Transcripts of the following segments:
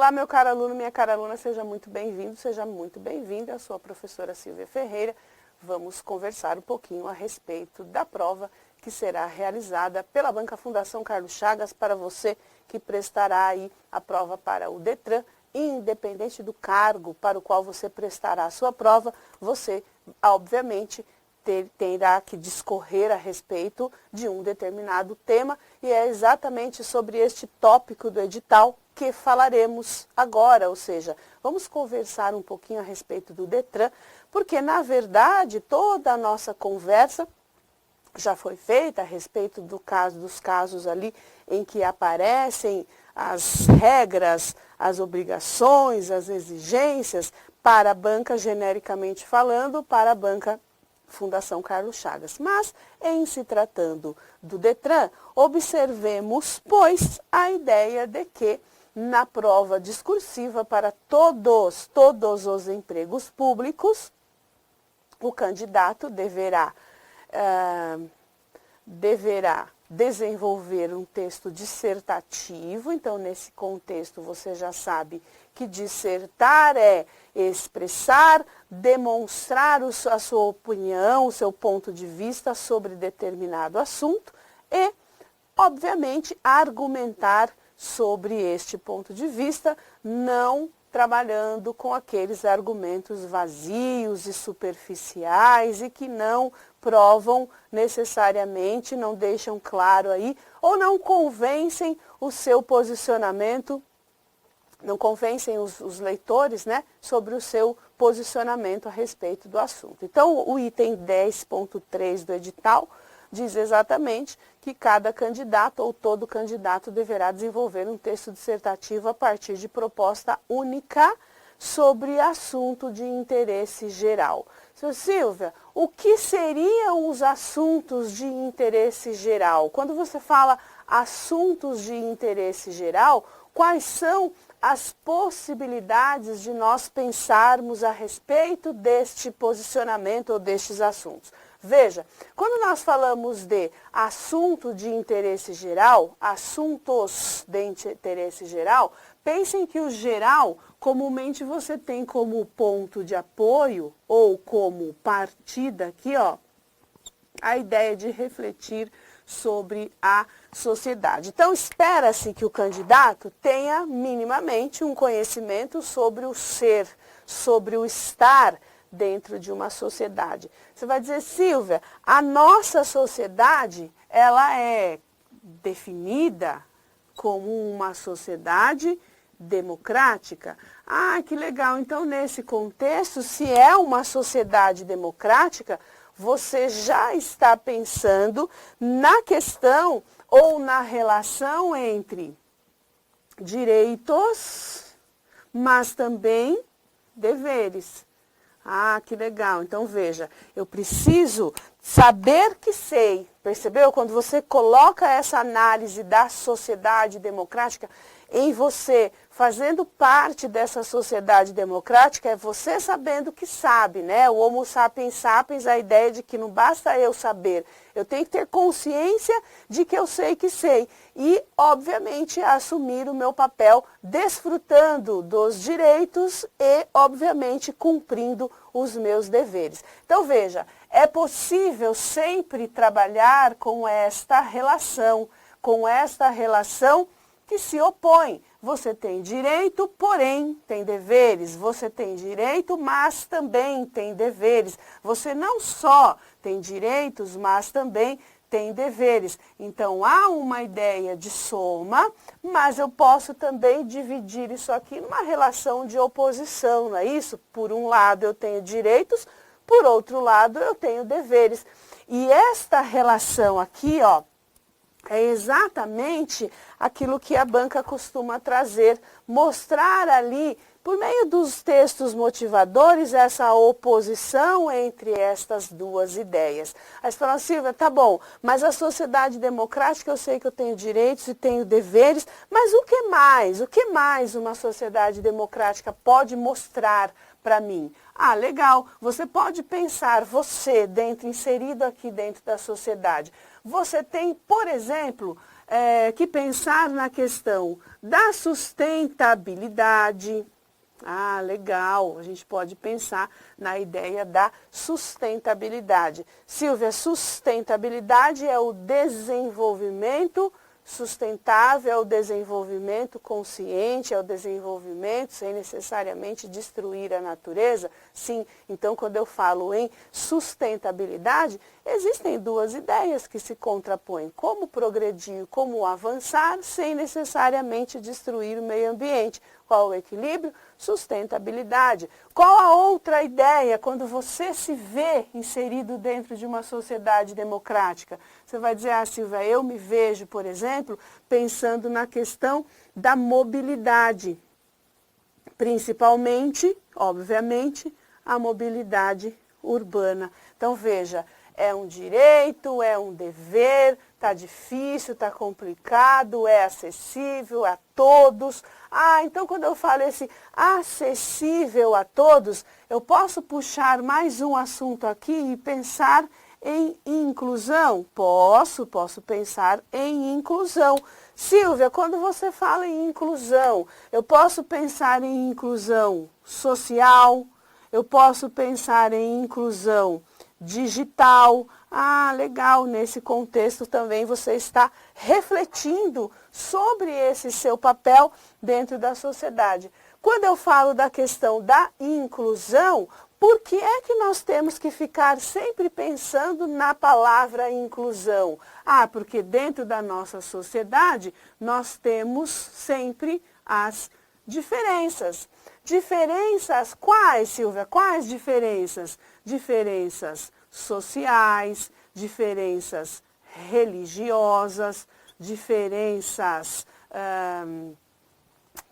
Olá, meu caro aluno, minha cara aluna, seja muito bem-vindo, seja muito bem-vinda. Eu sou a professora Silvia Ferreira. Vamos conversar um pouquinho a respeito da prova que será realizada pela Banca Fundação Carlos Chagas para você que prestará aí a prova para o Detran, independente do cargo para o qual você prestará a sua prova, você, obviamente, terá que discorrer a respeito de um determinado tema e é exatamente sobre este tópico do edital que falaremos agora, ou seja, vamos conversar um pouquinho a respeito do Detran, porque na verdade toda a nossa conversa já foi feita a respeito dos casos ali em que aparecem as regras, as obrigações, as exigências para a banca, genericamente falando, para a banca Fundação Carlos Chagas. Mas, em se tratando do Detran, observemos, pois, a ideia de que na prova discursiva para todos os empregos públicos, o candidato deverá desenvolver um texto dissertativo. Então, nesse contexto, você já sabe que dissertar é expressar, demonstrar a sua opinião, o seu ponto de vista sobre determinado assunto e, obviamente, argumentar sobre este ponto de vista, não trabalhando com aqueles argumentos vazios e superficiais e que não provam necessariamente, não deixam claro aí, ou não convencem o seu posicionamento, não convencem os leitores, né, sobre o seu posicionamento a respeito do assunto. Então, o item 10.3 do edital diz exatamente que cada candidato ou todo candidato deverá desenvolver um texto dissertativo a partir de proposta única sobre assunto de interesse geral. Sr. Silvia, o que seriam os assuntos de interesse geral? Quando você fala assuntos de interesse geral, quais são as possibilidades de nós pensarmos a respeito deste posicionamento ou destes assuntos? Veja, quando nós falamos de assunto de interesse geral, assuntos de interesse geral, pensem que o geral, comumente você tem como ponto de apoio ou como partida aqui, ó, a ideia de refletir sobre a sociedade. Então, espera-se que o candidato tenha minimamente um conhecimento sobre o ser, sobre o estar dentro de uma sociedade. Você vai dizer, Silvia, a nossa sociedade, ela é definida como uma sociedade democrática? Ah, que legal. Então, nesse contexto, se é uma sociedade democrática, você já está pensando na questão ou na relação entre direitos, mas também deveres. Ah, que legal. Então, veja, eu preciso saber que sei. Percebeu? Quando você coloca essa análise da sociedade democrática em você, fazendo parte dessa sociedade democrática, é você sabendo que sabe, né? O Homo sapiens sapiens, a ideia de que não basta eu saber, eu tenho que ter consciência de que eu sei que sei. E, obviamente, assumir o meu papel desfrutando dos direitos e, obviamente, cumprindo os meus deveres. Então, veja, é possível sempre trabalhar com esta relação que se opõe. Você tem direito, porém tem deveres. Você tem direito, mas também tem deveres. Você não só tem direitos, mas também tem deveres. Então, há uma ideia de soma, mas eu posso também dividir isso aqui numa relação de oposição, não é isso? Por um lado, eu tenho direitos, por outro lado, eu tenho deveres. E esta relação aqui, ó, é exatamente aquilo que a banca costuma trazer, mostrar ali, por meio dos textos motivadores, essa oposição entre estas duas ideias. Aí você fala, Silvia, tá bom, mas a sociedade democrática, eu sei que eu tenho direitos e tenho deveres, mas o que mais? O que mais uma sociedade democrática pode mostrar para mim? Ah, legal, você pode pensar, você, inserido aqui dentro da sociedade, você tem, por exemplo, que pensar na questão da sustentabilidade. Ah, legal, a gente pode pensar na ideia da sustentabilidade. Silvia, sustentabilidade é o desenvolvimento sustentável, é o desenvolvimento consciente, é o desenvolvimento sem necessariamente destruir a natureza? Sim, então quando eu falo em sustentabilidade, existem duas ideias que se contrapõem: como progredir, como avançar sem necessariamente destruir o meio ambiente. Qual o equilíbrio? Sustentabilidade. Qual a outra ideia quando você se vê inserido dentro de uma sociedade democrática? Você vai dizer, ah, Silvia, eu me vejo, por exemplo, pensando na questão da mobilidade. Principalmente, obviamente, a mobilidade urbana. Então, veja, é um direito, é um dever, está difícil, está complicado, é acessível a todos. Ah, então quando eu falo esse acessível a todos, eu posso puxar mais um assunto aqui e pensar em inclusão? Posso pensar em inclusão. Silvia, quando você fala em inclusão, eu posso pensar em inclusão social, eu posso pensar em inclusão digital. Ah, legal, nesse contexto também você está refletindo sobre esse seu papel dentro da sociedade. Quando eu falo da questão da inclusão, por que é que nós temos que ficar sempre pensando na palavra inclusão? Ah, porque dentro da nossa sociedade nós temos sempre as diferenças. Diferenças quais, Silvia? Quais diferenças? Diferenças sociais, diferenças religiosas, diferenças,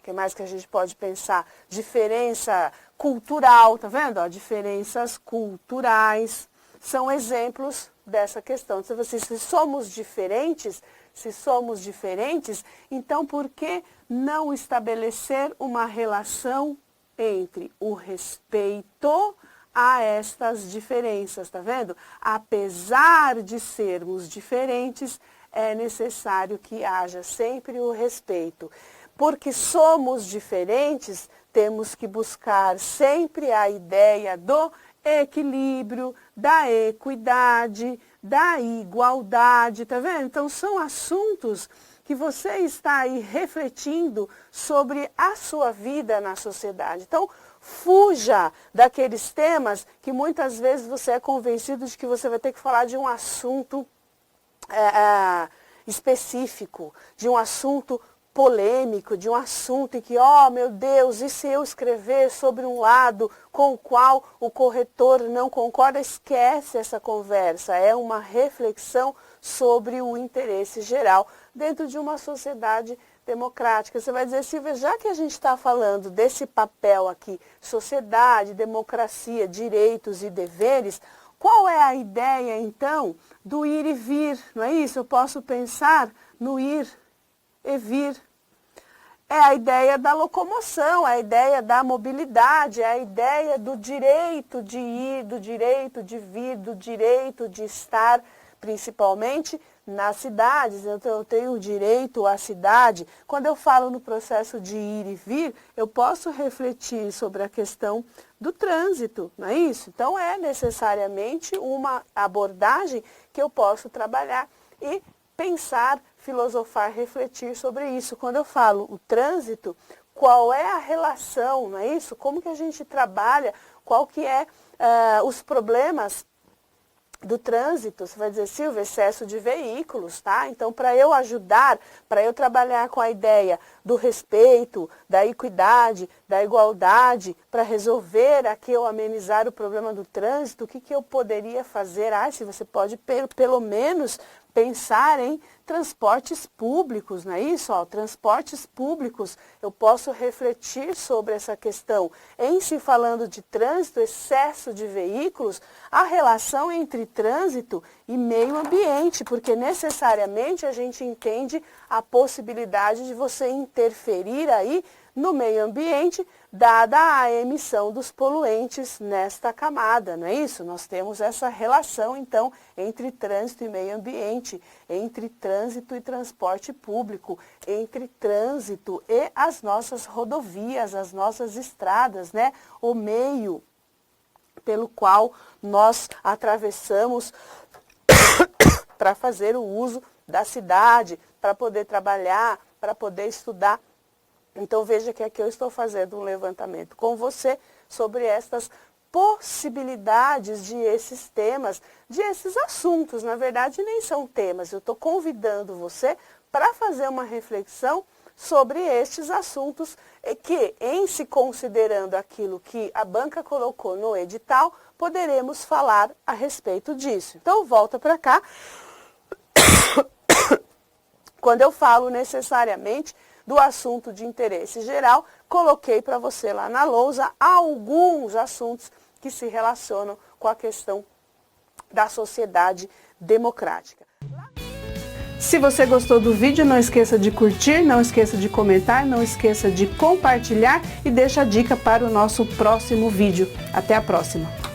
que mais que a gente pode pensar? Diferença cultural, tá vendo? Ó, diferenças culturais são exemplos dessa questão. Então, se somos diferentes, então por que não estabelecer uma relação entre o respeito a estas diferenças, tá vendo? Apesar de sermos diferentes, é necessário que haja sempre o respeito. Porque somos diferentes, temos que buscar sempre a ideia do equilíbrio, da equidade, da igualdade, tá vendo? Então são assuntos que você está aí refletindo sobre a sua vida na sociedade. Então, fuja daqueles temas que muitas vezes você é convencido de que você vai ter que falar de um assunto específico, de um assunto polêmico, de um assunto em que, oh meu Deus, e se eu escrever sobre um lado com o qual o corretor não concorda? Esquece essa conversa, é uma reflexão sobre o interesse geral dentro de uma sociedade democrática. Você vai dizer, Silvia, já que a gente está falando desse papel aqui, sociedade, democracia, direitos e deveres, qual é a ideia, então, do ir e vir? Não é isso? Eu posso pensar no ir e vir. É a ideia da locomoção, é a ideia da mobilidade, é a ideia do direito de ir, do direito de vir, do direito de estar, principalmente nas cidades. Eu tenho o direito à cidade. Quando eu falo no processo de ir e vir, eu posso refletir sobre a questão do trânsito, não é isso? Então é necessariamente uma abordagem que eu posso trabalhar e pensar, filosofar, refletir sobre isso. Quando eu falo o trânsito, qual é a relação, não é isso? Como que a gente trabalha, qual que é os problemas do trânsito? Você vai dizer, Silvia, excesso de veículos, tá? Então, para eu ajudar, para eu trabalhar com a ideia do respeito, da equidade, da igualdade, para resolver aqui ou amenizar o problema do trânsito, o que eu poderia fazer? Se você pode pelo menos pensar em transportes públicos, não é isso? Transportes públicos, eu posso refletir sobre essa questão. Em se falando de trânsito, excesso de veículos, a relação entre trânsito e meio ambiente, porque necessariamente a gente entende a possibilidade de você interferir aí no meio ambiente, dada a emissão dos poluentes nesta camada, não é isso? Nós temos essa relação, então, entre trânsito e meio ambiente, entre trânsito e transporte público, entre trânsito e as nossas rodovias, as nossas estradas, né? O meio pelo qual nós atravessamos para fazer o uso da cidade, para poder trabalhar, para poder estudar. Então veja que aqui eu estou fazendo um levantamento com você sobre estas possibilidades de esses temas, de esses assuntos. Na verdade, nem são temas, eu estou convidando você para fazer uma reflexão sobre estes assuntos que, em se considerando aquilo que a banca colocou no edital, poderemos falar a respeito disso. Então volta para cá. Quando eu falo necessariamente do assunto de interesse geral, coloquei para você lá na lousa alguns assuntos que se relacionam com a questão da sociedade democrática. Se você gostou do vídeo, não esqueça de curtir, não esqueça de comentar, não esqueça de compartilhar e deixa a dica para o nosso próximo vídeo. Até a próxima!